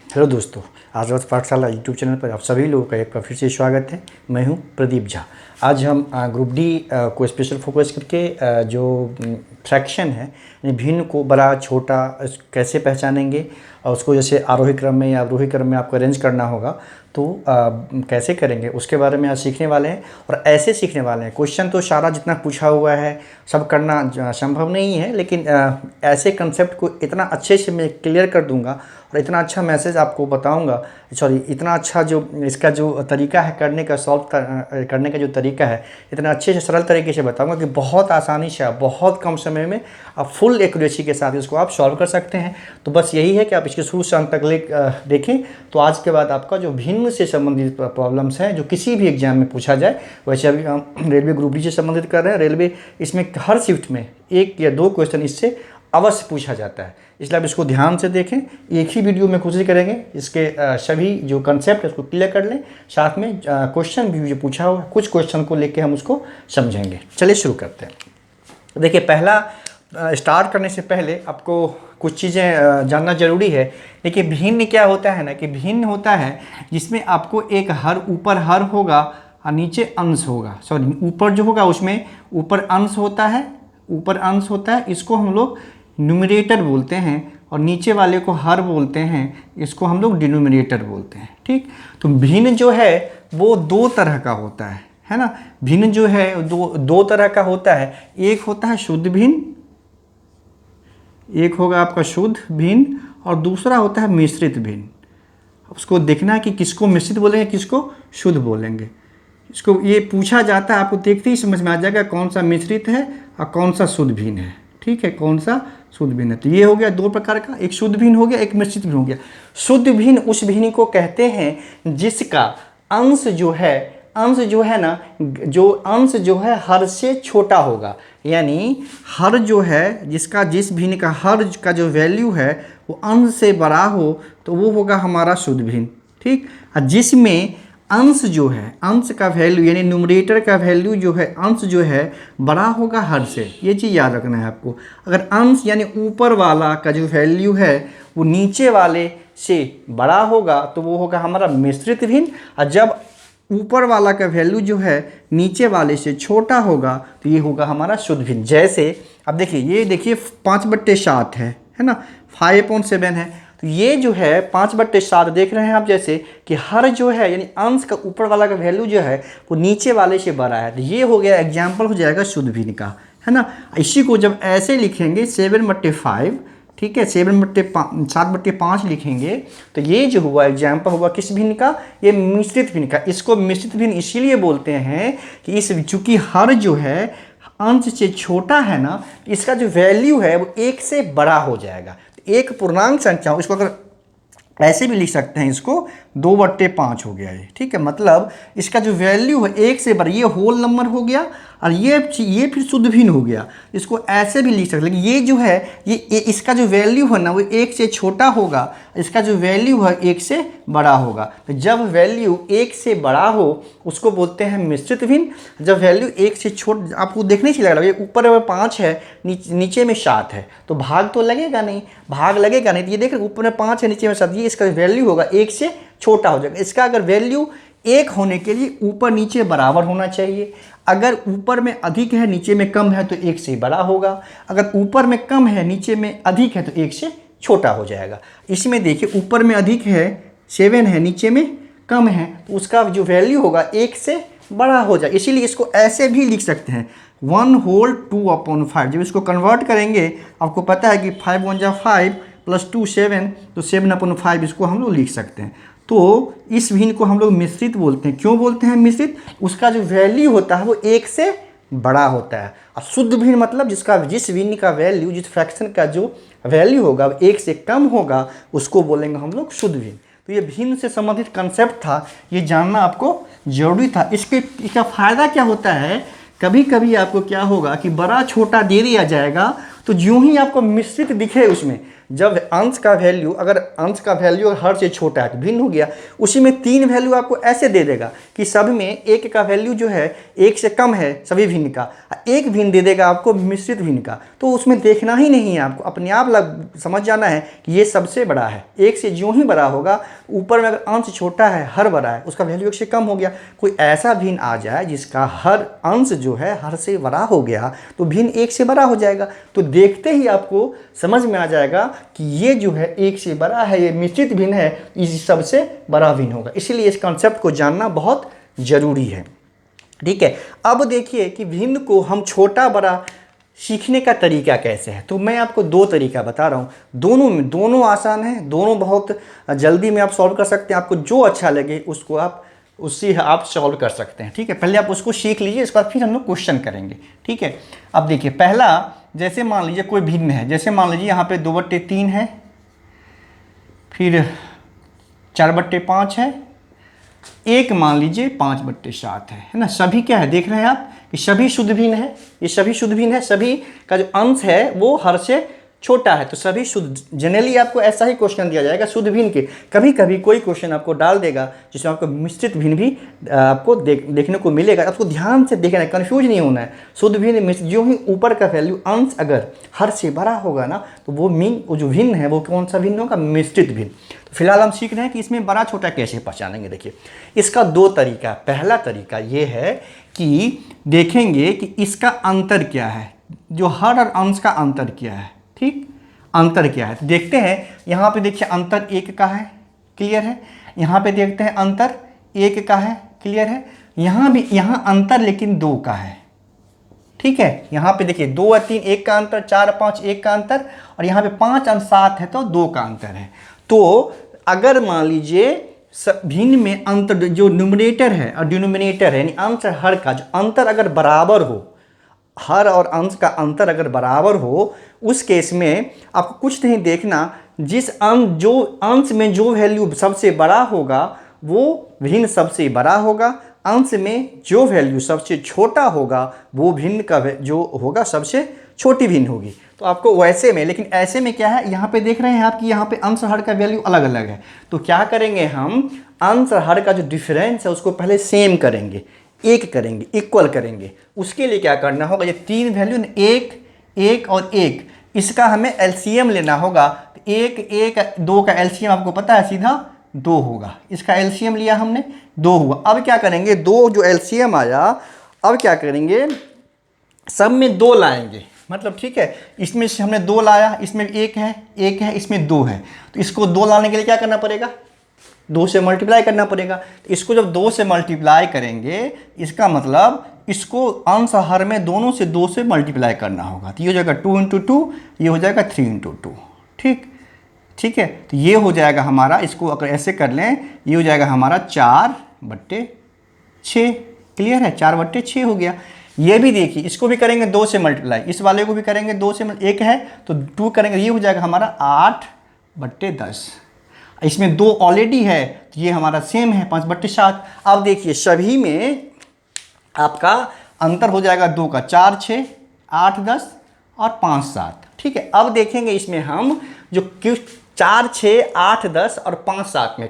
Hello दोस्तों, आज़ाद पाठशाला YouTube channel पर आप सभी लोगों का एक बार फिर से स्वागत है। मैं हूं प्रदीप झा। आज हम ग्रुप डी को स्पेशल फोकस करके जो फ्रैक्शन है यानी भिन्न को बड़ा छोटा कैसे पहचानेंगे और उसको जैसे आरोही क्रम में या अवरोही क्रम में आपको अरेंज करना होगा तो कैसे करेंगे उसके बारे में आज सीखने वाले हैं। और ऐसे सीखने वाले हैं, क्वेश्चन तो सारा जितना पूछा हुआ है सब करना संभव नहीं है, लेकिन ऐसे कंसेप्ट को इतना अच्छे से मैं क्लियर कर दूंगा और इतना अच्छा मैसेज आपको बताऊंगा, सॉरी इतना अच्छा जो इसका जो तरीका है करने का करने का जो तरीका है इतना अच्छे से सरल तरीके से बताऊंगा कि बहुत आसानी से आप बहुत कम समय में आप फुल एक्यूरेसी के साथ इसको आप सॉल्व कर सकते हैं। तो बस यही है कि आप इसके शुरू से अंत तक देखें तो आज के बाद आपका जो भिन्न से संबंधित प्रॉब्लम्स हैं जो किसी भी एग्जाम में पूछा जाए, वैसे अभी हम रेलवे ग्रुप डी से संबंधित कर रहे हैं। रेलवे इसमें हर शिफ्ट में 1 या 2 क्वेश्चन इससे अवश्य पूछा जाता है, इसलिए आप इसको ध्यान से देखें। एक ही वीडियो में कोशिश करेंगे इसके सभी जो कंसेप्ट है उसको क्लियर कर लें, साथ में क्वेश्चन भी जो पूछा हुआ कुछ क्वेश्चन को लेके हम उसको समझेंगे। चलिए शुरू करते हैं। देखिए, पहला स्टार्ट करने से पहले आपको कुछ चीज़ें जानना जरूरी है। देखिए, भिन्न क्या होता है ना कि भिन्न होता है जिसमें आपको एक हर ऊपर हर होगा और नीचे अंश होगा। सॉरी, ऊपर जो होगा उसमें ऊपर अंश होता है, ऊपर अंश होता है, इसको हम लोग न्यूमरेटर बोलते हैं और नीचे वाले को हर बोलते हैं, इसको हम लोग डिनोमिनेटर बोलते हैं। ठीक, तो भिन्न जो है वो 2 तरह का होता है ना। भिन्न जो है दो तरह का होता है। एक होता है शुद्ध भिन्न, एक होगा आपका शुद्ध भिन्न और दूसरा होता है मिश्रित भिन्न। उसको देखना है कि किसको मिश्रित बोलेंगे किसको शुद्ध बोलेंगे। इसको ये पूछा जाता है, आपको देखते ही समझ में आ जाएगा कौन सा मिश्रित है और कौन सा शुद्ध भिन्न है। ठीक है, कौन सा शुद्ध भिन्न है। तो ये हो गया 2 प्रकार का, एक शुद्ध भिन्न हो गया, एक मिश्रित भिन्न हो गया। शुद्ध भिन्न उस भिन्न को कहते हैं जिसका अंश जो है ना, जो अंश जो है हर से छोटा होगा। यानी हर जो है जिस भिन्न का हर का जो वैल्यू है वो अंश से बड़ा हो तो वो होगा हमारा शुद्ध भिन्न। ठीक, और जिसमें अंश जो है अंश का वैल्यू यानी न्यूमरेटर का वैल्यू जो है अंश जो है बड़ा होगा हर से, ये चीज़ याद रखना है आपको। अगर अंश यानी ऊपर वाला का जो वैल्यू है वो नीचे वाले से बड़ा होगा तो वो होगा हमारा मिश्रित भिन्न, और जब ऊपर वाला का वैल्यू जो है नीचे वाले से छोटा होगा तो ये होगा हमारा शुद्ध भिन्न। जैसे अब देखिए, ये देखिए 5/7 है ना, 5/7 है। तो ये जो है 5/7 देख रहे हैं आप, जैसे कि हर जो है यानी अंश का ऊपर वाला का वैल्यू जो है वो नीचे वाले से बड़ा है। तो ये हो गया एग्जाम्पल हो जाएगा शुद्ध भिन्न का, है ना। इसी को जब ऐसे लिखेंगे 7/5, ठीक है, 7/5 लिखेंगे तो ये जो हुआ एग्जाम्पल हुआ किस भिन्न का, ये मिश्रित भिन्न का। इसको मिश्रित भिन्न इसीलिए बोलते हैं कि इस चूंकि हर जो है अंश से छोटा है ना, इसका जो वैल्यू है वो 1 से बड़ा हो जाएगा। एक पूर्णांक संख्या, इसको अगर ऐसे भी लिख सकते हैं, इसको 2/5 हो गया ये। ठीक है, मतलब इसका जो वैल्यू है 1 से बड़ा, ये होल नंबर हो गया और ये फिर शुद्ध भिन्न हो गया। इसको ऐसे भी लिख सकते हैं, लेकिन ये जो है ये इसका जो वैल्यू है ना वो 1 से छोटा होगा, इसका जो वैल्यू है 1 से बड़ा होगा। तो जब वैल्यू 1 से बड़ा हो उसको बोलते हैं मिश्रित भिन्न। जब वैल्यू 1 से छोट, आपको देखने से लग रहा है ये ऊपर 5 है नीचे में 7 है तो भाग तो लगेगा नहीं, भाग लगेगा नहीं। तो ये देख रहे ऊपर में 5 है नीचे में 7, ये इसका वैल्यू होगा 1 से छोटा हो जाएगा। इसका अगर वैल्यू 1 होने के लिए ऊपर नीचे बराबर होना चाहिए। अगर ऊपर में अधिक है नीचे में कम है तो 1 से बड़ा होगा, अगर ऊपर में कम है नीचे में अधिक है तो 1 से छोटा हो जाएगा। इसमें देखिए ऊपर में अधिक है 7 है नीचे में कम है तो उसका जो वैल्यू होगा 1 से बड़ा हो जाए। इसीलिए इसको ऐसे भी लिख सकते हैं 1/2/5। जब इसको कन्वर्ट करेंगे आपको पता है कि 5 × 1 = 5 + 2 7, तो 7/5 इसको हम लोग लिख सकते हैं। तो इस भिन्न को हम लोग मिश्रित बोलते हैं। क्यों बोलते हैं मिश्रित? उसका जो वैल्यू होता है वो 1 से बड़ा होता है। और शुद्ध भिन्न मतलब जिस भिन्न का वैल्यू, जिस फ्रैक्शन का जो वैल्यू होगा 1 से कम होगा उसको बोलेंगे हम लोग शुद्ध भिन्न। तो ये भिन्न से संबंधित कंसेप्ट था, ये जानना आपको जरूरी था। इसका फायदा क्या होता है, कभी कभी आपको क्या होगा कि बड़ा छोटा दे दिया जाएगा तो जो ही आपको मिश्रित दिखे उसमें, जब अंश का वैल्यू, अगर अंश का वैल्यू हर से छोटा है तो भिन्न हो गया। उसी में 3 वैल्यू आपको ऐसे दे देगा कि सब में एक का वैल्यू जो है 1 से कम है सभी भिन्न का, एक भिन्न दे देगा आपको मिश्रित भिन्न का। तो उसमें देखना ही नहीं है आपको, अपने आप समझ जाना है कि ये सबसे बड़ा है। 1 से जो ही बड़ा होगा, ऊपर में अगर अंश छोटा है हर बड़ा है, उसका वैल्यू 1 से कम हो गया। कोई ऐसा भिन्न आ जाए जिसका हर अंश जो है हर से बड़ा हो गया तो भिन्न 1 से बड़ा हो जाएगा। तो देखते ही आपको समझ में आ जाएगा कि ये जो है 1 से बड़ा है, ये मिश्रित भिन्न है, इस सबसे बड़ा भिन्न होगा। इसीलिए इस कॉन्सेप्ट को जानना बहुत जरूरी है। ठीक है, अब देखिए कि भिन्न को हम छोटा बड़ा सीखने का तरीका कैसे है। तो मैं आपको 2 तरीका बता रहा हूँ, दोनों आसान है, दोनों बहुत जल्दी में आप सॉल्व कर सकते हैं। आपको जो अच्छा लगे उसको आप सॉल्व कर सकते हैं। ठीक है, पहले आप उसको सीख लीजिए, इसके बाद फिर हम लोग क्वेश्चन करेंगे। ठीक है, अब देखिए पहला, जैसे मान लीजिए कोई भिन्न है, जैसे मान लीजिए यहाँ पे 2/3 है, फिर 4/5 है, एक मान लीजिए 5/7 है ना। सभी क्या है, देख रहे हैं आप कि सभी शुद्ध भिन्न है, ये सभी शुद्ध भिन्न है, सभी का जो अंश है वो हर से छोटा है, तो सभी शुद्ध। जनरली आपको ऐसा ही क्वेश्चन दिया जाएगा शुद्ध भिन्न के। कभी कभी कोई क्वेश्चन आपको डाल देगा जिसमें आपको मिश्रित भिन्न भी आपको देखने को मिलेगा। आपको ध्यान से देखना है, कन्फ्यूज नहीं होना है। शुद्ध भिन्न मिश्रित, जो ही ऊपर का वैल्यू अंश अगर हर से बड़ा होगा ना, तो वो जो भिन्न है वो कौन सा भिन्न होगा, मिश्रित भिन्न। तो फिलहाल हम सीख रहे हैं कि इसमें बड़ा छोटा कैसे पहचानेंगे। देखिए इसका 2 तरीका। पहला तरीका ये है कि देखेंगे कि इसका अंतर क्या है, जो हर और अंश का अंतर क्या है। ठीक, अंतर क्या है तो देखते हैं। यहाँ पे देखिए अंतर 1 का है, क्लियर है। यहाँ पे देखते हैं अंतर 1 का है, क्लियर है। यहाँ अंतर लेकिन 2 का है। ठीक है, यहाँ पे देखिए 2 और 3 1 का अंतर, 4 और 5 1 का अंतर, और यहाँ पे 5 और 7 है तो 2 का अंतर है। तो अगर मान लीजिए भिन्न में अंतर, जो न्यूमरेटर है और डिनोमिनेटर है, यानी अंश और हर का जो अंतर अगर बराबर हो, हर और अंश का अंतर अगर बराबर हो, उस केस में आपको कुछ नहीं देखना, जो अंश में जो वैल्यू सबसे बड़ा होगा वो भिन्न सबसे बड़ा होगा, अंश में जो वैल्यू सबसे छोटा होगा वो भिन्न का जो होगा सबसे छोटी भिन्न होगी। तो आपको वैसे में, लेकिन ऐसे में क्या है, यहाँ पे देख रहे हैं आप कि यहाँ पे अंश हर का वैल्यू अलग अलग है। तो क्या करेंगे हम, अंश हर का जो डिफरेंस है उसको पहले सेम करेंगे, एक करेंगे, इक्वल करेंगे। उसके लिए क्या करना होगा, ये 3 वैल्यू 1 1 और 1, इसका हमें एलसीएम लेना होगा। 1 1 2 का एलसीएम आपको पता है सीधा 2 होगा। इसका एलसीएम लिया हमने, 2 हुआ। अब क्या करेंगे, 2 जो एलसीएम आया, अब क्या करेंगे, सब में 2 लाएंगे। मतलब ठीक है, इसमें से हमने 2 लाया, इसमें 1 है, इसमें 2 है। तो इसको 2 लाने के लिए क्या करना पड़ेगा, 2 से मल्टीप्लाई करना पड़ेगा। तो इसको जब 2 से मल्टीप्लाई करेंगे, इसका मतलब इसको अंश हर में दोनों से 2 से मल्टीप्लाई करना होगा। तो ये हो जाएगा 2 × 2, ये हो जाएगा 3 × 2। ठीक है, तो ये हो जाएगा हमारा, इसको अगर ऐसे कर लें, ये हो जाएगा हमारा 4/6। क्लियर है, 4/6 हो गया। ये भी देखिए, इसको भी करेंगे 2 से मल्टीप्लाई, इस वाले को भी करेंगे 2 से 1 है तो 2 करेंगे, ये हो जाएगा हमारा 8/10। इसमें 2 ऑलरेडी है तो ये हमारा सेम है 5/7। अब देखिए सभी में आपका अंतर हो जाएगा 2 का, 4 6 8 10 और 5 7। ठीक है, अब देखेंगे इसमें हम जो 4 6 8 10 और 5 7 में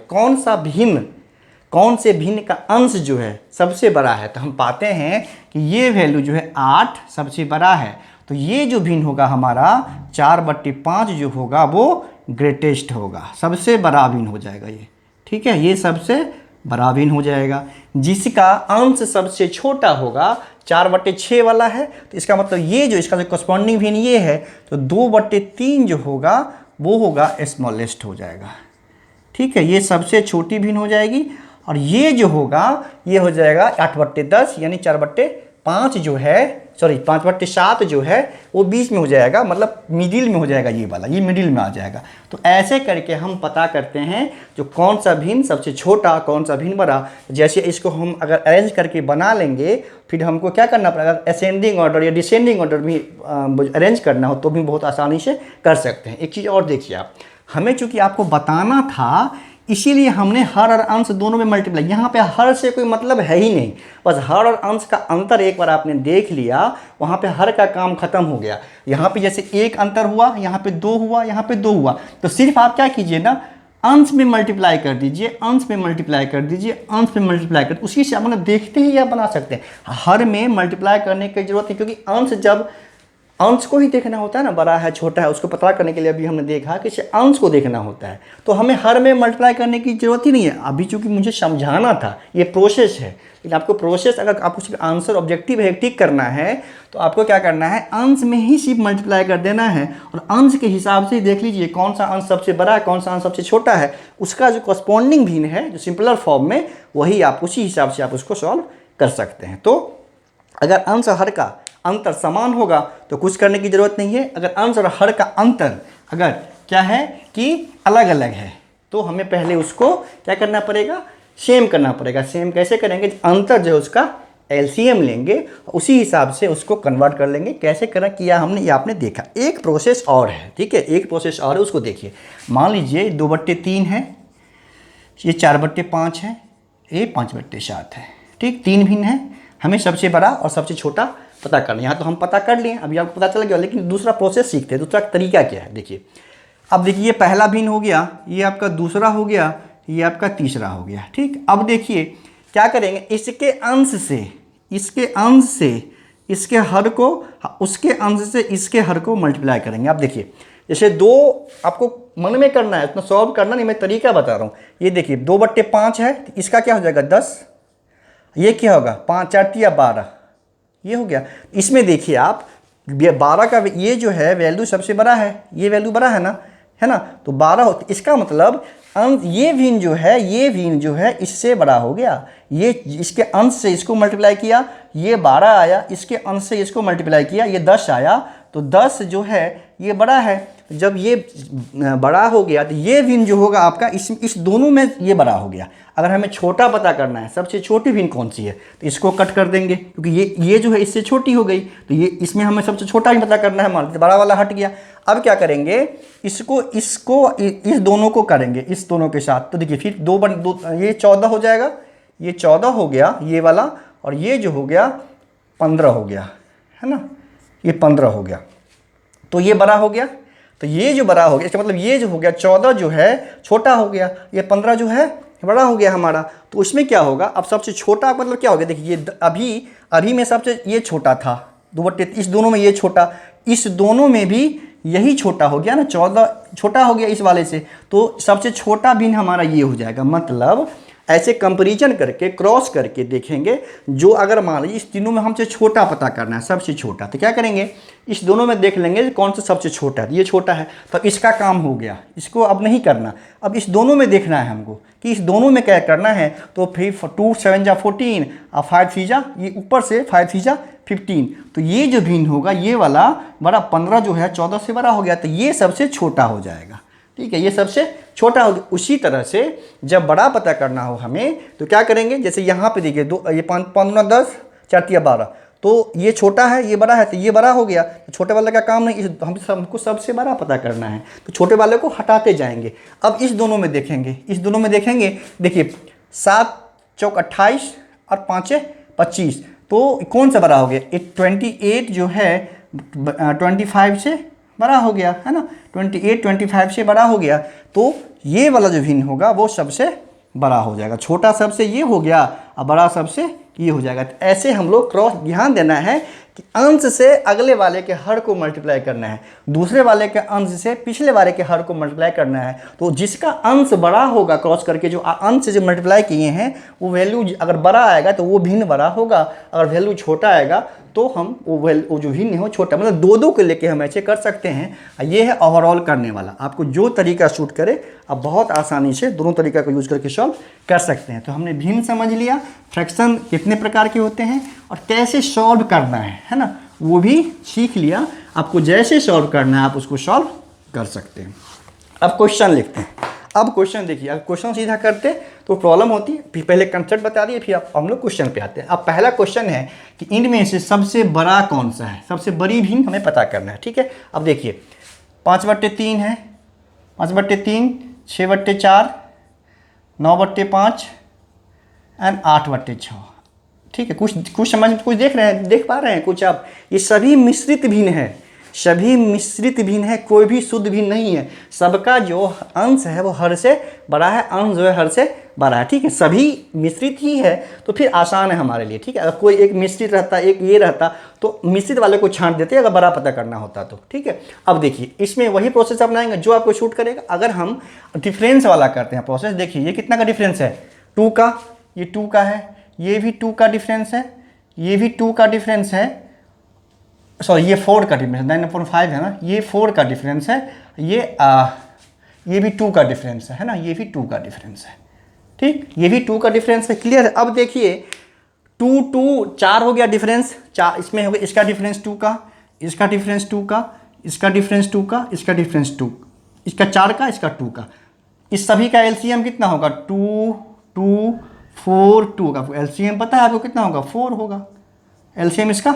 कौन से भिन्न का अंश जो है सबसे बड़ा है। तो हम पाते हैं कि ये वैल्यू जो है 8 सबसे बड़ा है। तो ये जो भिन्न होगा हमारा 4/5 जो होगा वो ग्रेटेस्ट होगा, सबसे बड़ा भिन्न हो जाएगा ये। ठीक है, ये सबसे बड़ा भिन्न हो जाएगा। जिसका अंश सबसे छोटा होगा, 4/6 वाला है, तो इसका मतलब ये जो इसका जो कॉरस्पॉन्डिंग भिन्न ये है, तो 2/3 जो होगा वो होगा स्मॉलेस्ट हो जाएगा। ठीक है, ये सबसे छोटी भिन्न हो जाएगी। और ये जो होगा ये हो जाएगा 8/10, यानी 4/5 जो है, सॉरी 5/7 जो है वो बीच में हो जाएगा, मतलब मिडिल में हो जाएगा, ये वाला ये मिडिल में आ जाएगा। तो ऐसे करके हम पता करते हैं जो कौन सा भिन्न सबसे छोटा, कौन सा भिन्न बड़ा। जैसे इसको हम अगर अरेंज करके बना लेंगे, फिर हमको क्या करना पड़ेगा, असेंडिंग ऑर्डर या डिसेंडिंग ऑर्डर भी अरेंज करना हो तो भी बहुत आसानी से कर सकते हैं। एक चीज़ और देखिए आप, हमें चूँकि आपको बताना था इसीलिए हमने हर और अंश दोनों में मल्टीप्लाई, यहाँ पे हर से कोई मतलब है ही नहीं, बस हर और अंश का अंतर एक बार आपने देख लिया, वहाँ पे हर का काम खत्म हो गया। यहाँ पे जैसे एक अंतर हुआ, यहाँ पे दो हुआ, यहाँ पे दो हुआ, तो सिर्फ आप क्या कीजिए ना, अंश में मल्टीप्लाई कर दीजिए, अंश में मल्टीप्लाई कर दीजिए, अंश में मल्टीप्लाई कर, उसी से मतलब देखते ही आप बना सकते हैं। हर में मल्टीप्लाई करने की जरूरत है, क्योंकि अंश जब अंश को ही देखना होता है ना, बड़ा है छोटा है उसको पता करने के लिए अभी हमने देखा कि इसे अंश को देखना होता है, तो हमें हर में मल्टीप्लाई करने की जरूरत ही नहीं है। अभी चूंकि मुझे समझाना था, ये प्रोसेस है, लेकिन आपको प्रोसेस अगर आपको सिर्फ आंसर ऑब्जेक्टिव है टिक करना है, तो आपको क्या करना है, अंश में ही सिर्फ मल्टीप्लाई कर देना है, और अंश के हिसाब से देख लीजिए कौन सा अंश सबसे बड़ा है, कौन सा अंश सबसे छोटा है, उसका जो कॉरस्पॉन्डिंग भिन्न है, जो सिंपलर फॉर्म में, वही आप उसी हिसाब से आप उसको सॉल्व कर सकते हैं। तो अगर अंश और हर का अंतर समान होगा तो कुछ करने की जरूरत नहीं है। अगर अंश और हर का अंतर अगर क्या है कि अलग अलग है, तो हमें पहले उसको क्या करना पड़ेगा, सेम करना पड़ेगा। सेम कैसे करेंगे, अंतर जो है उसका एलसीएम लेंगे, उसी हिसाब से उसको कन्वर्ट कर लेंगे। कैसे करा किया हमने, ये आपने देखा। एक प्रोसेस और है, ठीक है, एक प्रोसेस और है, उसको देखिए। मान लीजिए 2/3 है, ये 4/5 है, ये 5/7 है, ठीक, 3 भिन्न है, हमें सबसे बड़ा और सबसे छोटा पता करना। यहाँ तो हम पता कर लिए, अभी आपको पता चल गया, लेकिन दूसरा प्रोसेस सीखते हैं, दूसरा तरीका क्या है। देखिए, अब देखिए ये पहला भिन्न हो गया, ये आपका दूसरा हो गया, ये आपका तीसरा हो गया, ठीक। अब देखिए क्या करेंगे, इसके अंश से इसके हर को, उसके अंश से इसके हर को मल्टीप्लाई करेंगे। आप देखिए, जैसे 2 आपको मन में करना है, इतना सॉल्व करना नहीं, मैं तरीका बता रहा हूँ। ये देखिए 2/5 है, तो इसका क्या हो जाएगा 10, ये क्या होगा 5 4 या 12, ये हो गया। इसमें देखिए आप 12 का ये जो है वैल्यू सबसे बड़ा है, ये वैल्यू बड़ा है ना, तो 12 हो, इसका मतलब ये भिन्न जो है इससे बड़ा हो गया। ये इसके अंश से इसको मल्टीप्लाई किया, ये 12 आया, इसके अंश से इसको मल्टीप्लाई किया, ये 10 आया, तो 10 जो है ये बड़ा है। जब ये बड़ा हो गया तो ये भिन्न जो होगा आपका इस दोनों में ये बड़ा हो गया। अगर हमें छोटा पता करना है, सबसे छोटी भिन्न कौन सी है, तो इसको कट कर देंगे, क्योंकि ये जो है इससे छोटी हो गई, तो ये इसमें हमें सबसे छोटा ही पता करना है, मान लीजिए बड़ा वाला हट गया। अब क्या करेंगे, इसको इस दोनों को करेंगे, इस दोनों के साथ, तो देखिए फिर 2 ये 14 हो जाएगा, ये 14 हो गया ये वाला, और ये जो हो गया 15 हो गया, है ना, ये 15 हो गया, तो ये बड़ा हो गया। तो ये जो बड़ा हो गया, इसका मतलब ये जो हो गया 14 जो है छोटा हो गया, ये 15 जो है बड़ा हो गया हमारा। तो उसमें क्या होगा, अब सबसे छोटा मतलब क्या हो गया, देखिए ये अभी में सबसे ये छोटा था 2/3, इस दोनों में ये छोटा, इस दोनों में भी यही छोटा हो गया ना, 14 छोटा हो गया इस वाले से, तो सबसे छोटा भिन्न हमारा ये हो जाएगा। मतलब ऐसे कंपैरिजन करके क्रॉस करके देखेंगे, जो अगर मान लीजिए इस तीनों में हमसे छोटा पता करना है, सबसे छोटा, तो क्या करेंगे, इस दोनों में देख लेंगे कौन सा सबसे छोटा है, ये छोटा है, तो इसका काम हो गया, इसको अब नहीं करना। अब इस दोनों में देखना है हमको कि इस दोनों में क्या करना है, तो फिर 2 7 जा 14 और 5 3 जा, ये ऊपर से 5 3 जा 15, तो ये जो भिन्न होगा ये वाला बड़ा 15 जो है 14 से बड़ा हो गया, तो ये सबसे छोटा हो जाएगा, ठीक है, ये सबसे छोटा हो गया। उसी तरह से जब बड़ा पता करना हो हमें, तो क्या करेंगे, जैसे यहाँ पे देखिए ये 15 10 4 या 12, तो ये छोटा है ये बड़ा है, तो ये बड़ा हो गया, तो छोटे वाले का काम नहीं, हमको सबसे बड़ा पता करना है, तो छोटे वाले को हटाते जाएंगे। अब इस दोनों में देखेंगे, देखिए 7 चौक 28 और 5 25, तो कौन सा बड़ा हो गया, 28 जो है 25 से बड़ा हो गया, है ना, 28 25 से बड़ा हो गया, तो ये वाला जो भिन्न होगा वो सबसे बड़ा हो जाएगा। छोटा सबसे ये हो गया और बड़ा सबसे ये हो जाएगा। तो ऐसे हम लोग क्रॉस ध्यान देना है कि अंश से अगले वाले के हर को मल्टीप्लाई करना है, दूसरे वाले के अंश से पिछले वाले के हर को मल्टीप्लाई करना है। तो जिसका अंश बड़ा होगा, क्रॉस करके जो अंश से जो मल्टीप्लाई किए हैं वो वैल्यू अगर बड़ा आएगा तो वो भिन्न बड़ा होगा, अगर वैल्यू छोटा आएगा तो हम वो जो भिन्न हो छोटा, मतलब 2 के लेके हम ऐसे कर सकते हैं। ये है ओवरऑल करने वाला, आपको जो तरीका सूट करे आप बहुत आसानी से दोनों तरीका को यूज़ करके सॉल्व कर सकते हैं। तो हमने भिन्न समझ लिया, फ्रैक्शन कितने प्रकार के होते हैं और कैसे सॉल्व करना है ना, वो भी सीख लिया। आपको जैसे सॉल्व करना है आप उसको सॉल्व कर सकते हैं। अब क्वेश्चन लिखते हैं। अब क्वेश्चन देखिए, अगर क्वेश्चन सीधा करते तो प्रॉब्लम होती है, फिर पहले कंसेप्ट बता दिए, फिर हम लोग क्वेश्चन पे आते हैं। अब पहला क्वेश्चन है कि इनमें से सबसे बड़ा कौन सा है, सबसे बड़ी भिन्न हमें पता करना है, ठीक है। अब देखिए 5/3 है, 5/3 6/4 9/5 एंड 8/6। ठीक है, कुछ समझ कुछ देख पा रहे हैं कुछ आप? ये सभी मिश्रित भिन्न है, सभी मिश्रित भिन्न है, कोई भी शुद्ध भिन्न नहीं है। सबका जो अंश है वो हर से बड़ा है, अंश जो है हर से बड़ा है। ठीक है, सभी मिश्रित ही है तो फिर आसान है हमारे लिए। ठीक है, अगर कोई एक मिश्रित रहता, एक ये रहता तो मिश्रित वाले को छांट देते अगर बड़ा पता करना होता तो। ठीक है, अब देखिए इसमें वही प्रोसेस अपनाएंगे जो आपको शूट करेगा। अगर हम डिफरेंस वाला करते हैं प्रोसेस, देखिए ये कितना का डिफरेंस है? 2 का, ये 2 का है, ये भी 2 का डिफरेंस है, ये भी 2 का डिफरेंस है, सॉरी ये 4 का डिफरेंस, 9/5 है ना, ये 4 का डिफरेंस है, ये भी 2 का डिफरेंस है ना, ये भी 2 का डिफरेंस है। ठीक, ये भी 2 का डिफरेंस है। क्लियर है? अब देखिए 2 4 हो गया डिफरेंस, 4 इसमें हो गया, इसका डिफरेंस 2 का, इसका डिफरेंस 2 का, इसका डिफरेंस 2 का, इसका डिफरेंस 2, इसका 4 का, इसका 2 का। इस सभी का एलसीएम कितना होगा? 2 2 4 2 का एलसीएम पता है आपको कितना होगा? 4 होगा। एलसीएम इसका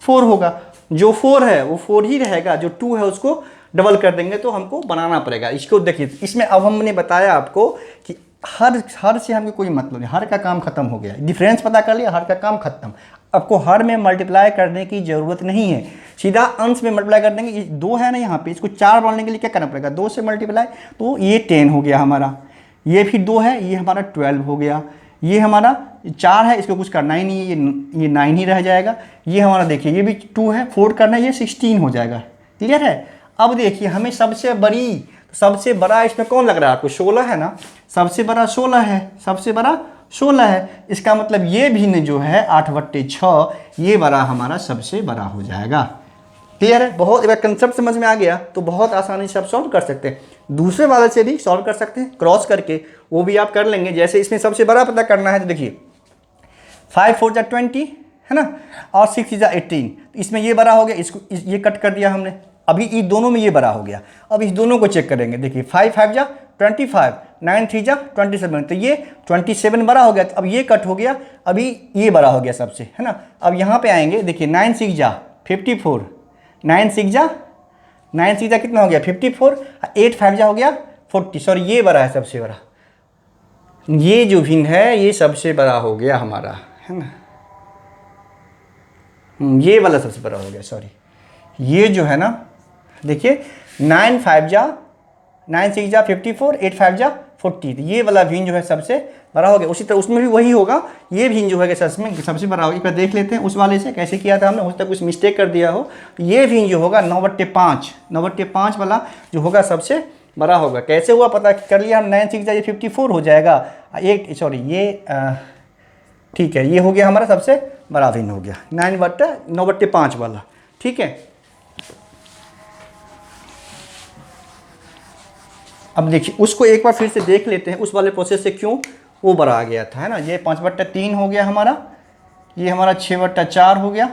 4 होगा। जो 4 है वो 4 ही रहेगा, जो 2 है उसको डबल कर देंगे तो हमको बनाना पड़ेगा। इसको देखिए, इसमें अब हमने बताया आपको कि हर से हमको कोई मतलब नहीं, हर का काम खत्म हो गया। डिफरेंस पता कर लिया, हर का काम खत्म। आपको हर में मल्टीप्लाई करने की ज़रूरत नहीं है, सीधा अंश में मल्टीप्लाई कर देंगे। 2 है ना यहाँ पे, इसको 4 बनाने के लिए क्या करना पड़ेगा? 2 से मल्टीप्लाई, तो ये 10 हो गया हमारा। ये फिर 2 है, ये हमारा 12 हो गया। ये हमारा 4 है, इसको कुछ करना ही नहीं है, ये 9 ही रह जाएगा। ये हमारा देखिए ये भी 2 है, 4 करना है, ये 16 हो जाएगा। क्लियर है? अब देखिए हमें सबसे बड़ा इसमें कौन लग रहा है आपको? 16 है ना, सबसे बड़ा 16 है, सबसे बड़ा 16 है। इसका मतलब ये भिन्न जो है 8/6, ये बड़ा हमारा सबसे बड़ा हो जाएगा। क्लियर है? बहुत अगर कंसेप्ट समझ में आ गया तो बहुत आसानी से आप सॉल्व कर सकते हैं। दूसरे वाले से भी सॉल्व कर सकते हैं, क्रॉस करके वो भी आप कर लेंगे। जैसे इसमें सबसे बड़ा पता करना है तो देखिए 5 4 जा 20 है ना, और 6 जा 18, इसमें ये बड़ा हो गया, इसको ये कट कर दिया हमने। अभी इस दोनों में ये बड़ा हो गया, अब इस दोनों को चेक करेंगे। देखिए 5 5 जा 25, 9 3 जा 27, तो ये 27 बड़ा हो गया। अब ये कट हो गया, अभी ये बड़ा हो गया सबसे, है ना। अब यहाँ पे आएंगे, देखिए 9 6 जा 54, 9 6 जा कितना हो गया? 54, 8 5 जा हो गया 40, सॉरी ये बड़ा है सबसे बड़ा। ये जो भिन्न है ये सबसे बड़ा हो गया हमारा, है ना। ये वाला सबसे बड़ा हो गया, सॉरी ये जो है ना, देखिए 9 5 जा 9 6 जा 54, 8 5 जा 40, तो ये वाला भिन्न जो है सबसे बड़ा हो गया। उसी तरह उसमें भी वही होगा, ये भिन्न जो है सबसे बड़ा होगा। एक बार देख लेते हैं उस वाले से कैसे किया था हमने, हो सकता है कुछ मिस्टेक कर दिया हो। तो ये भिन्न जो होगा 9/5 वाला जो होगा सबसे बड़ा होगा। कैसे हुआ पता कर लिया हम, 9 6 जा ये 54 हो जाएगा, ये ठीक है, ये हो गया हमारा सबसे बड़ा भिन्न हो गया 9/5 वाला। ठीक है, अब देखिए उसको एक बार फिर से देख लेते हैं, उस वाले प्रोसेस से क्यों वो बड़ा आ गया था, है ना। ये 5/3 हो गया हमारा, ये हमारा 6/4 हो गया,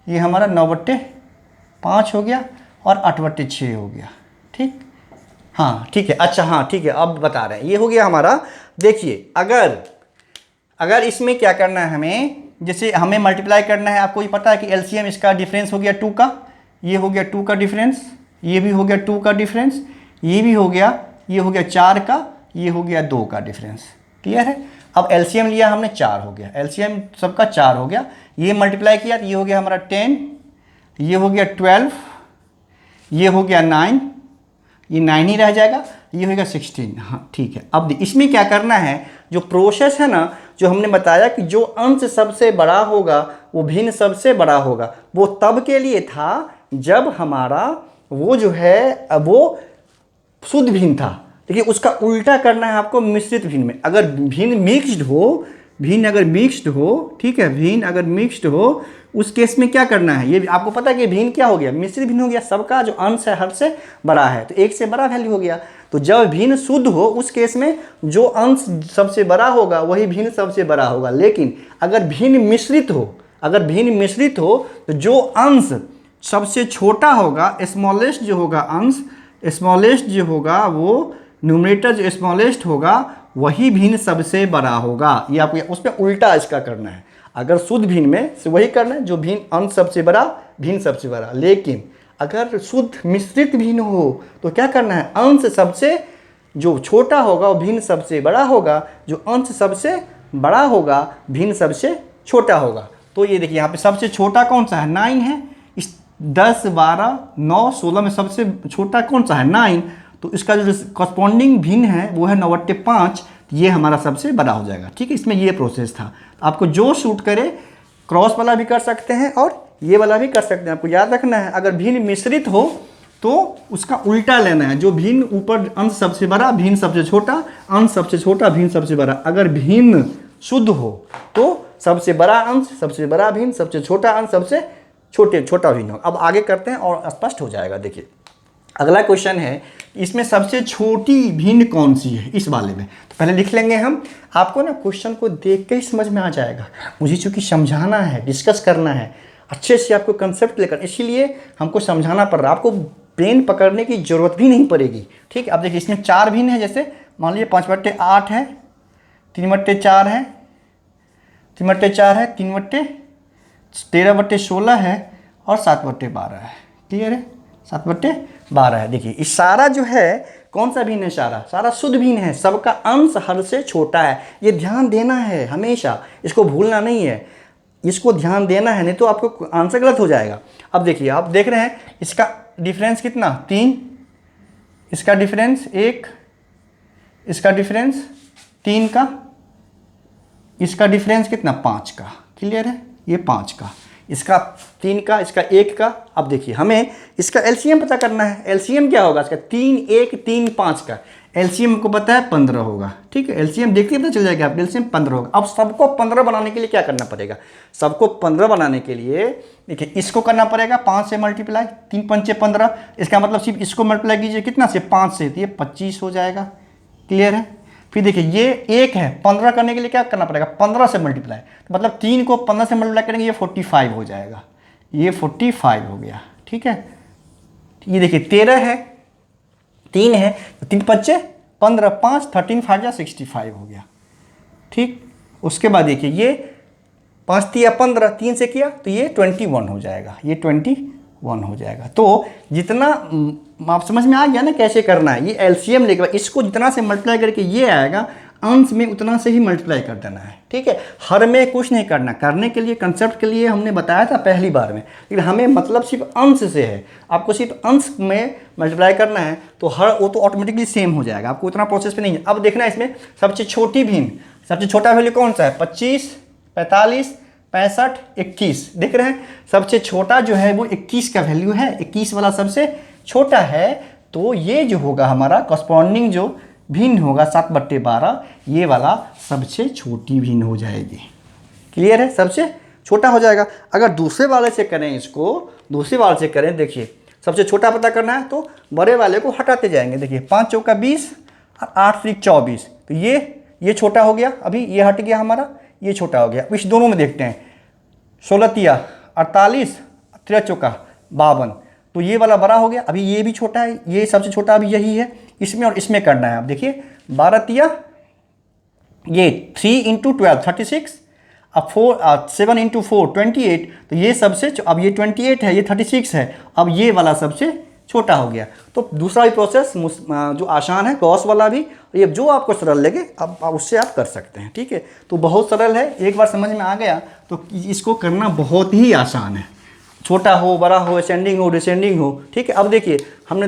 ये हमारा 9/5 हो गया और 8/6 हो गया। ठीक, हाँ ठीक है, अच्छा हाँ ठीक है, अब बता रहे हैं ये हो गया हमारा। देखिए अगर इसमें क्या करना है हमें, जैसे हमें मल्टीप्लाई करना है, आपको ये पता है कि एलसीएम इसका डिफरेंस हो गया 2 का, ये हो गया 2 का डिफरेंस, ये भी हो गया 2 का डिफरेंस, ये भी हो गया, ये हो गया 4 का, ये हो गया 2 का डिफरेंस। क्लियर है? अब एलसीएम लिया हमने 4 हो गया, एलसीएम सबका 4 हो गया, ये मल्टीप्लाई किया तो ये हो गया हमारा 10, ये हो गया 12, ये हो गया 9, ये 9 ही रह जाएगा, ये हो गया 16। हाँ ठीक है, अब इसमें क्या करना है, जो प्रोसेस है ना, जो हमने बताया कि जो अंश सबसे बड़ा होगा वो भिन्न सबसे बड़ा होगा, वो तब के लिए था जब हमारा वो जो है वो शुद्ध भिन्न था। देखिए उसका उल्टा करना है आपको मिश्रित भिन्न में। अगर भिन्न मिक्स्ड हो, भिन्न अगर मिक्स्ड हो, ठीक है, भिन्न अगर मिक्स्ड हो, उस केस में क्या करना है, ये आपको पता है कि भिन्न क्या हो गया, मिश्रित भिन्न हो गया। सबका जो अंश है हर से बड़ा है, तो एक से बड़ा वैल्यू हो गया। तो जब भिन्न शुद्ध हो उस केस में जो अंश सबसे बड़ा होगा वही भिन्न सबसे बड़ा होगा। लेकिन अगर भिन्न मिश्रित हो तो जो अंश सबसे छोटा होगा, स्मॉलेस्ट जो होगा अंश, स्मॉलेस्ट जो होगा वो न्यूमरेटर जो स्मॉलेस्ट होगा वही भिन्न सबसे बड़ा होगा। ये आपको उस पर उल्टा इसका करना है। अगर शुद्ध भिन्न में से वही करना है जो भिन्न अंश सबसे बड़ा, भिन्न सबसे बड़ा। लेकिन अगर शुद्ध मिश्रित भिन्न हो तो क्या करना है, अंश सबसे जो छोटा होगा वो भिन्न सबसे बड़ा होगा, जो अंश सबसे बड़ा होगा भिन्न सबसे छोटा होगा। तो ये देखिए यहाँ पे सबसे छोटा कौन सा है, 9 है। इस 10, 12, 9, 16 में सबसे छोटा कौन सा है, 9। तो इसका जो कॉरस्पॉन्डिंग भिन्न है वो है 9/5, ये हमारा सबसे बड़ा हो जाएगा। ठीक है, इसमें ये प्रोसेस था। आपको जो शूट करे क्रॉस वाला भी कर सकते हैं और ये वाला भी कर सकते हैं। आपको याद रखना है, अगर भिन्न मिश्रित हो तो उसका उल्टा लेना है। जो भिन्न ऊपर अंश सबसे बड़ा, भिन्न सबसे छोटा, अंश सबसे छोटा, भिन्न सबसे बड़ा। अगर भिन्न शुद्ध हो तो सबसे बड़ा अंश, सबसे बड़ा भिन्न, सबसे छोटा अंश, सबसे छोटा भिन्न हो। अब आगे करते हैं और स्पष्ट हो जाएगा। देखिए अगला क्वेश्चन है, इसमें सबसे छोटी भिन्न कौन सी है इस वाले में। तो पहले लिख लेंगे हम। आपको ना क्वेश्चन को देख के ही समझ में आ जाएगा। मुझे चूंकि समझाना है, डिस्कस करना है अच्छे से, आपको कंसेप्ट लेकर, इसीलिए हमको समझाना पड़ रहा है। आपको पेन पकड़ने की जरूरत भी नहीं पड़ेगी। ठीक है, अब देखिए इसमें 4 भिन्न है। जैसे मान लीजिए 5/8 है, 3/4 है, 3/4 है, 13/16 है और 7/12 है। क्लियर है, 7/12 है। देखिए इस सारा जो है कौन सा भिन्न है, सारा शुद्ध भिन्न है। सबका अंश हर से छोटा है। ये ध्यान देना है हमेशा, इसको भूलना नहीं है, इसको ध्यान देना है, नहीं तो आपको आंसर गलत हो जाएगा। अब देखिए आप देख रहे हैं इसका डिफरेंस कितना, 3, इसका डिफरेंस 1, इसका डिफरेंस 3 का, इसका डिफरेंस कितना 5 का। क्लियर है, ये 5 का, इसका 3 का, इसका 1 का। अब देखिए हमें इसका एलसीएम पता करना है। एलसीएम क्या होगा इसका, 3, 1, 3, 5 का एलसीएम हमको पता है 15 होगा। ठीक है, एलसीएम देखते पता चल जाएगा आपको, एलसीएम 15 होगा। अब सबको 15 बनाने के लिए क्या करना पड़ेगा, सबको 15 बनाने के लिए देखिए इसको करना पड़ेगा 5 से मल्टीप्लाई, 3 पंचे 15। इसका मतलब सिर्फ इसको मल्टीप्लाई कीजिए कितना से, 5 से, तो ये 25 हो जाएगा। क्लियर है। फिर देखिए ये 1 है, 15 करने के लिए क्या करना पड़ेगा, 15 से मल्टीप्लाई, तो मतलब 3 को 15 से मल्टीप्लाई करेंगे, ये 45 हो जाएगा, ये 45 हो गया। ठीक है, ये देखिए 13 है, 3 है, तो 3 पंचे 15, 5, 13 5 जा 65 हो गया। ठीक, उसके बाद देखिए ये 5 तिया 15, 3 से किया तो ये 21 हो जाएगा, ये 21 हो जाएगा। तो जितना आप समझ में आ गया ना कैसे करना है। ये एलसीएम लेके इसको जितना से मल्टीप्लाई करके ये आएगा, अंश में उतना से ही मल्टीप्लाई कर देना है। ठीक है, हर में कुछ नहीं करना। करने के लिए, कंसेप्ट के लिए हमने बताया था पहली बार में, लेकिन हमें मतलब सिर्फ अंश से है। आपको सिर्फ अंश में मल्टीप्लाई करना है तो वो तो ऑटोमेटिकली सेम हो जाएगा, आपको उतना प्रोसेस पे नहीं है। अब देखना है इसमें सबसे छोटी भिन्न, सबसे छोटा वैल्यू कौन सा है, 25, 45, 65, 21। देख रहे हैं सबसे छोटा जो है वो 21 का वैल्यू है, 21 वाला सबसे छोटा है। तो ये जो होगा हमारा कॉरस्पॉन्डिंग जो भिन्न होगा 7/12, ये वाला सबसे छोटी भिन्न हो जाएगी। क्लियर है, सबसे छोटा हो जाएगा। अगर दूसरे वाले से करें, इसको दूसरे वाले से करें, देखिए सबसे छोटा पता करना है तो बड़े वाले को हटाते जाएंगे। देखिए 5 चौका 20 और 8 3 24, तो ये छोटा हो गया, अभी ये हट गया हमारा, ये छोटा हो गया। इस दोनों में देखते हैं, 16 तिया 48, 13 चौका 52, तो ये वाला बड़ा हो गया। अभी ये भी छोटा है, ये सबसे छोटा अभी यही है। इसमें और इसमें करना है। आप देखिए 12 तिया ये 3 × 12 36, अब 7 × 4 28, तो ये सबसे, अब ये 28 है, ये 36 है, अब ये वाला सबसे छोटा हो गया। तो दूसरा भी प्रोसेस जो आसान है, क्रॉस वाला भी, ये जो आपको सरल लगे अब उससे आप कर सकते हैं। ठीक है, तो बहुत सरल है, एक बार समझ में आ गया तो इसको करना बहुत ही आसान है। छोटा हो, बड़ा हो, असेंडिंग हो, डिसेंडिंग हो। ठीक है, अब देखिए हमने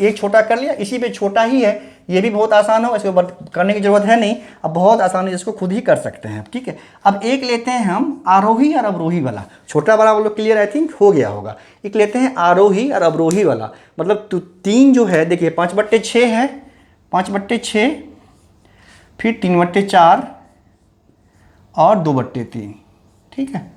एक छोटा कर लिया, इसी पे छोटा ही है, ये भी बहुत आसान हो, इसको करने की जरूरत है नहीं। अब बहुत आसान है, इसको खुद ही कर सकते हैं। ठीक है, अब एक लेते हैं हम आरोही और अवरोही वाला। छोटा बड़ा वाला क्लियर आई थिंक हो गया होगा। एक लेते हैं आरोही और अवरोही वाला, मतलब 3 जो है देखिए 5/6 है, 5/6, फिर 3/4 और 2/3। ठीक है,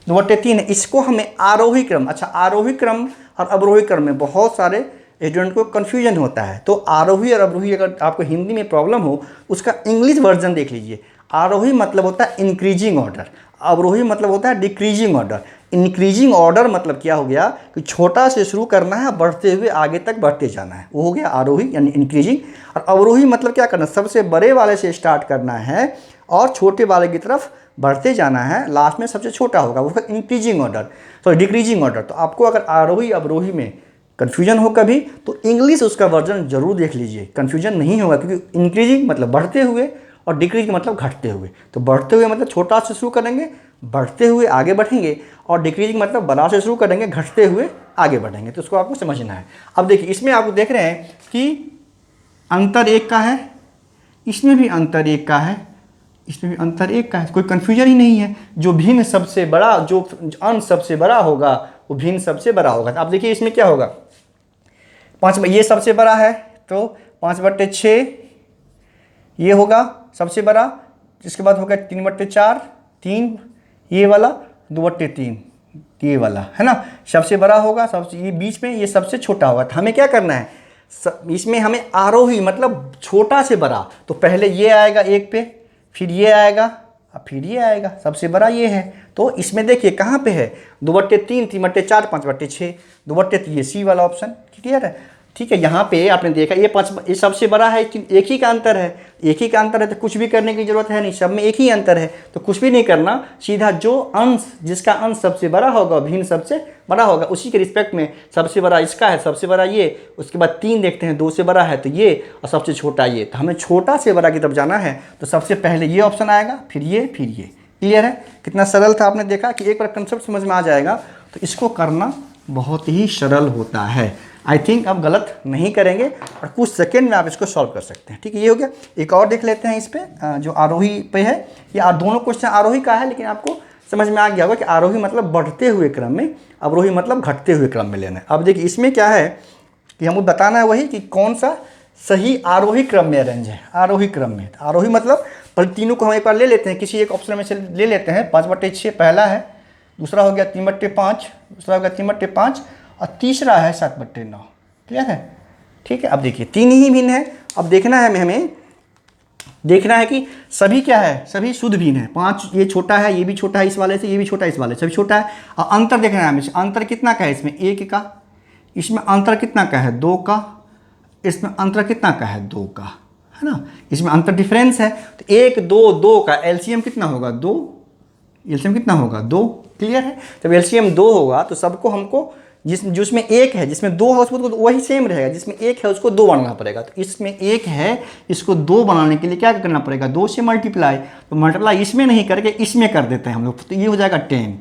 2/3 है। इसको हमें आरोही क्रम, अच्छा आरोही क्रम और अवरोही क्रम में बहुत सारे स्टूडेंट को कन्फ्यूजन होता है। तो आरोही और अवरोही अगर आपको हिंदी में प्रॉब्लम हो, उसका इंग्लिश वर्जन देख लीजिए। आरोही मतलब होता है इंक्रीजिंग ऑर्डर, अवरोही मतलब होता है डिक्रीजिंग ऑर्डर। इंक्रीजिंग ऑर्डर मतलब क्या हो गया कि छोटा से शुरू करना है, बढ़ते हुए आगे तक बढ़ते जाना है, वो हो गया आरोही यानी इंक्रीजिंग। और अवरोही मतलब क्या करना, सबसे बड़े वाले से स्टार्ट करना है और छोटे वाले की तरफ बढ़ते जाना है, लास्ट में सबसे छोटा होगा, वो increasing order, sorry decreasing order. तो आपको अगर आरोही अवरोही में कन्फ्यूजन हो कभी तो इंग्लिश उसका वर्जन जरूर देख लीजिए, कन्फ्यूजन नहीं होगा, क्योंकि इंक्रीजिंग मतलब बढ़ते हुए और डिक्रीजिंग मतलब घटते हुए। तो बढ़ते हुए मतलब छोटा से शुरू करेंगे, बढ़ते हुए आगे बढ़ेंगे, और डिक्रीजिंग मतलब बड़ा से शुरू करेंगे, घटते हुए आगे बढ़ेंगे। तो उसको आपको समझना है। अब देखिए इसमें आप देख रहे हैं कि अंतर एक का है, इसमें भी अंतर एक का है, इसमें भी अंतर एक का है, कोई कन्फ्यूजन ही नहीं है। जो भिन्न सबसे बड़ा, जो अंश सबसे बड़ा होगा वो भिन्न सबसे बड़ा होगा। अब देखिए इसमें क्या होगा, 5, ये सबसे बड़ा है तो 5/6 ये होगा सबसे बड़ा, जिसके बाद होगा 3/4, 3 ये वाला, 2/3 ये वाला, है ना, सबसे बड़ा होगा, सबसे ये बीच में ये सबसे छोटा होगा। तो हमें क्या करना है, इसमें हमें आरोही मतलब छोटा से बड़ा, तो पहले ये आएगा एक पे, फिर ये आएगा, अब फिर ये आएगा, सबसे बड़ा ये है। तो इसमें देखिए कहाँ पे है, 2/3, 3/4, 5/6, 2/3 ये सी वाला ऑप्शन, क्लियर है। ठीक है, यहाँ पे आपने देखा ये सबसे बड़ा है, एक ही का अंतर है, एक ही का अंतर है, तो कुछ भी करने की जरूरत है नहीं, सब में एक ही अंतर है, तो कुछ भी नहीं करना, सीधा जो अंश, जिसका अंश सबसे बड़ा होगा भिन्न सबसे बड़ा होगा, उसी के रिस्पेक्ट में सबसे बड़ा इसका है, सबसे बड़ा ये, उसके बाद 3 देखते हैं, 2 से बड़ा है तो ये, और सबसे छोटा ये। तो हमें छोटा से बड़ा की तरफ जाना है, तो सबसे पहले ये ऑप्शन आएगा, फिर ये, फिर ये। क्लियर है, कितना सरल था। आपने देखा कि एक बार कंसेप्ट समझ में आ जाएगा तो इसको करना बहुत ही सरल होता है। आई थिंक आप गलत नहीं करेंगे और कुछ सेकेंड में आप इसको सॉल्व कर सकते हैं। ठीक है, ये हो गया। एक और देख लेते हैं इस पे, जो आरोही पे है, ये दोनों क्वेश्चन आरोही का है, लेकिन आपको समझ में आ गया होगा कि आरोही मतलब बढ़ते हुए क्रम में, अवरोही मतलब घटते हुए क्रम में लेना है। अब देखिए इसमें क्या है कि हमको बताना है वही कि कौन सा सही आरोही क्रम में अरेंज है, आरोही क्रम में। आरोही मतलब पर तीनों को हम एक बार ले लेते हैं, किसी एक ऑप्शन में से ले लेते हैं। 5/6 पहला है, दूसरा हो गया 3/5, दूसरा हो गया 3/5, और तीसरा है 7/9। क्लियर है, ठीक है। अब देखिए 3 ही भिन्न है। अब देखना है हमें देखना है कि सभी क्या है, सभी शुद्ध भिन्न है। 5 ये छोटा है, ये भी छोटा है इस वाले से, ये भी छोटा है इस वाले से, सभी छोटा है। और अंतर देखना है हमें, अंतर कितना का है इसमें, 1 का, इसमें अंतर कितना का है, 2 का, इसमें अंतर कितना का है, 2 का, है ना, इसमें अंतर डिफरेंस है। तो 1, 2, 2 का एलसीएम कितना होगा, 2, एलसीएम कितना होगा, 2। क्लियर है, जब एलसीएम 2 होगा तो सबको हमको जिसमें 1 है, जिसमें 2 है उसको तो वही सेम रहेगा, जिसमें 1 है उसको 2 बनाना पड़ेगा। तो इसमें 1 है, इसको 2 बनाने के लिए क्या करना पड़ेगा, 2 से मल्टीप्लाई। तो मल्टीप्लाई इसमें नहीं करके इसमें कर देते हैं हम लोग, तो ये हो जाएगा 10,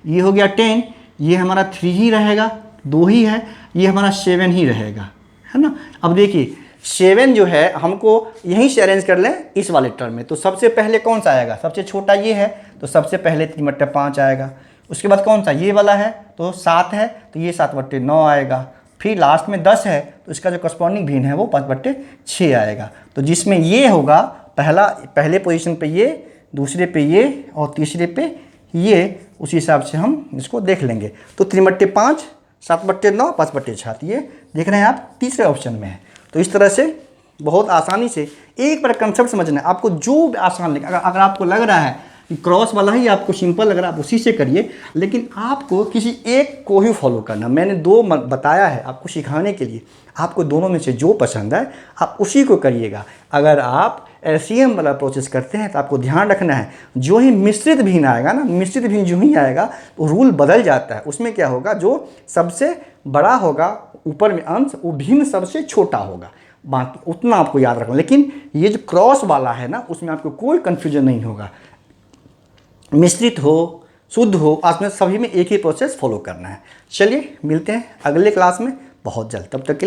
ये हो गया 10, ये हमारा 3 ही रहेगा, 2 ही है, ये हमारा 7 ही रहेगा, है ना। अब देखिए 7 जो है हमको यहीं से अरेंज कर लें इस वाले टर्म में। तो सबसे पहले कौन सा आएगा, सबसे छोटा ये है, तो सबसे पहले 3/5 आएगा। उसके बाद कौन सा, ये वाला है, तो 7 है, तो ये 7/9 आएगा। फिर लास्ट में 10 है, तो इसका जो करस्पॉन्डिंग भिन्न है वो 5/6 आएगा। तो जिसमें ये होगा पहले पोजीशन पे ये, दूसरे पे ये, और तीसरे पे ये, उसी हिसाब से हम इसको देख लेंगे। तो 3/5, 7/9, 5/6, ये देख रहे हैं आप, तीसरे ऑप्शन में है। तो इस तरह से बहुत आसानी से एक बार कंसेप्ट समझना है आपको, जो आसान लगे। अगर आपको लग रहा है कि क्रॉस वाला ही आपको सिंपल लग रहा है, आप उसी से करिए, लेकिन आपको किसी एक को ही फॉलो करना। मैंने 2 बताया है आपको सिखाने के लिए, आपको दोनों में से जो पसंद है आप उसी को करिएगा। अगर आप एलसीएम वाला प्रोसेस करते हैं तो आपको ध्यान रखना है, जो ही मिश्रित भिन्न आएगा ना, मिश्रित भिन्न जो ही आएगा तो रूल बदल जाता है। उसमें क्या होगा, जो सबसे बड़ा होगा ऊपर में अंश, वो भिन्न सबसे छोटा होगा, बाकी उतना आपको याद रखना। लेकिन ये जो क्रॉस वाला है ना, उसमें आपको कोई कन्फ्यूजन नहीं होगा, मिश्रित हो शुद्ध हो, उसमें सभी में एक ही प्रोसेस फॉलो करना है। चलिए मिलते हैं अगले क्लास में बहुत जल्द, तब तक के लिए।